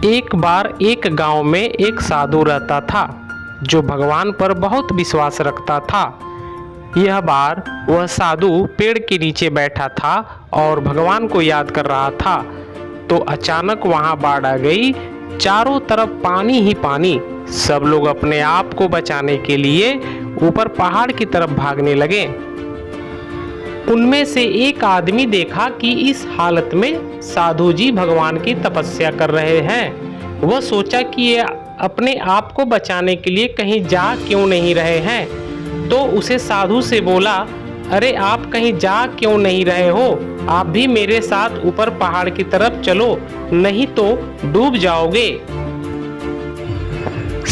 एक बार एक गांव में एक साधु रहता था जो भगवान पर बहुत विश्वास रखता था। यह बार वह साधु पेड़ के नीचे बैठा था और भगवान को याद कर रहा था तो अचानक वहां बाढ़ आ गई। चारों तरफ पानी ही पानी। सब लोग अपने आप को बचाने के लिए ऊपर पहाड़ की तरफ भागने लगे। उनमें से एक आदमी देखा कि इस हालत में साधु जी भगवान की तपस्या कर रहे हैं। वह सोचा कि ये अपने आप को बचाने के लिए कहीं जा क्यों नहीं रहे हैं, तो उसे साधु से बोला, अरे आप कहीं जा क्यों नहीं रहे हो? आप भी मेरे साथ ऊपर पहाड़ की तरफ चलो, नहीं तो डूब जाओगे।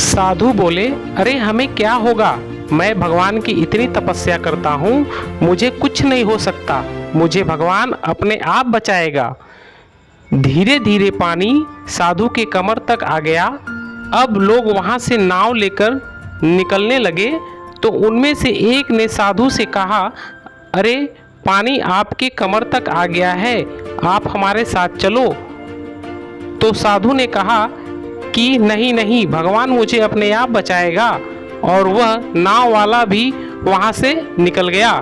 साधु बोले, अरे हमें क्या होगा? मैं भगवान की इतनी तपस्या करता हूँ, मुझे कुछ नहीं हो सकता। मुझे भगवान अपने आप बचाएगा। धीरे धीरे पानी साधु के कमर तक आ गया। अब लोग वहाँ से नाव लेकर निकलने लगे तो उनमें से एक ने साधु से कहा, अरे पानी आपके कमर तक आ गया है, आप हमारे साथ चलो। तो साधु ने कहा कि नहीं नहीं, भगवान मुझे अपने आप बचाएगा। और वह नाव वाला भी वहां से निकल गया।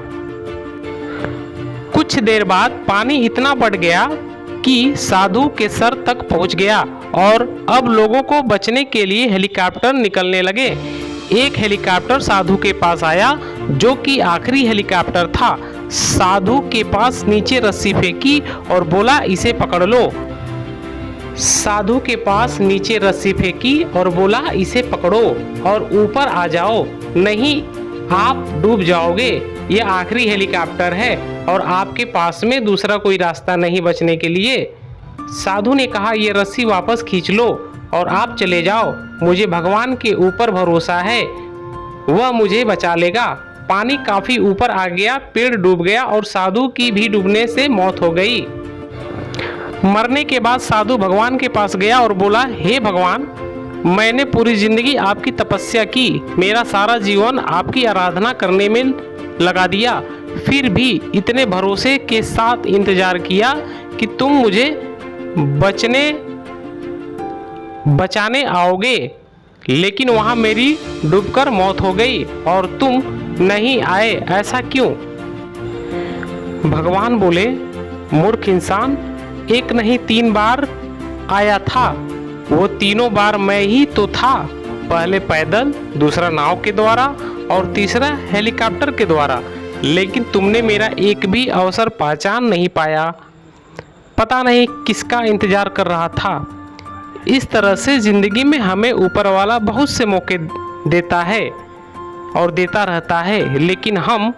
कुछ देर बाद पानी इतना बढ़ गया कि साधु के सर तक पहुंच गया और अब लोगों को बचने के लिए हेलीकॉप्टर निकलने लगे। एक हेलीकॉप्टर साधु के पास आया जो कि आखिरी हेलीकॉप्टर था। साधु के पास नीचे रस्सी फेंकी और बोला, इसे पकड़ लो। साधु के पास नीचे रस्सी फेंकी और बोला, इसे पकड़ो और ऊपर आ जाओ, नहीं आप डूब जाओगे। ये आखिरी हेलीकॉप्टर है और आपके पास में दूसरा कोई रास्ता नहीं बचने के लिए। साधु ने कहा, ये रस्सी वापस खींच लो और आप चले जाओ। मुझे भगवान के ऊपर भरोसा है, वह मुझे बचा लेगा। पानी काफी ऊपर आ गया, पेड़ डूब गया और साधु की भी डूबने से मौत हो गई। मरने के बाद साधु भगवान के पास गया और बोला, हे भगवान, मैंने पूरी जिंदगी आपकी तपस्या की, मेरा सारा जीवन आपकी आराधना करने में लगा दिया, फिर भी इतने भरोसे के साथ इंतजार किया कि तुम मुझे बचाने आओगे, लेकिन वहां मेरी डूबकर मौत हो गई और तुम नहीं आए, ऐसा क्यों? भगवान बोले, मूर्ख इंसान, एक नहीं 3 बार आया था, वो तीनों बार मैं ही तो था। पहले पैदल, दूसरा नाव के द्वारा और तीसरा हेलीकॉप्टर के द्वारा, लेकिन तुमने मेरा एक भी अवसर पहचान नहीं पाया। पता नहीं किसका इंतजार कर रहा था। इस तरह से जिंदगी में हमें ऊपर वाला बहुत से मौके देता है और देता रहता है, लेकिन हम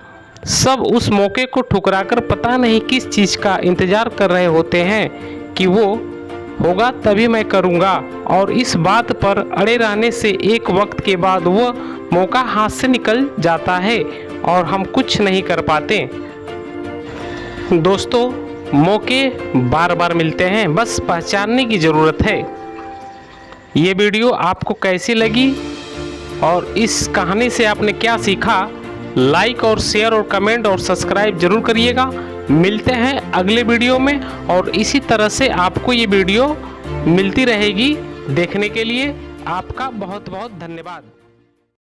सब उस मौके को ठुकराकर पता नहीं किस चीज़ का इंतजार कर रहे होते हैं कि वो होगा तभी मैं करूँगा, और इस बात पर अड़े रहने से एक वक्त के बाद वो मौका हाथ से निकल जाता है और हम कुछ नहीं कर पाते। दोस्तों, मौके बार बार मिलते हैं, बस पहचानने की ज़रूरत है। ये वीडियो आपको कैसी लगी और इस कहानी से आपने क्या सीखा? लाइक और शेयर और कमेंट और सब्सक्राइब जरूर करिएगा। मिलते हैं अगले वीडियो में और इसी तरह से आपको ये वीडियो मिलती रहेगी देखने के लिए। आपका बहुत बहुत धन्यवाद।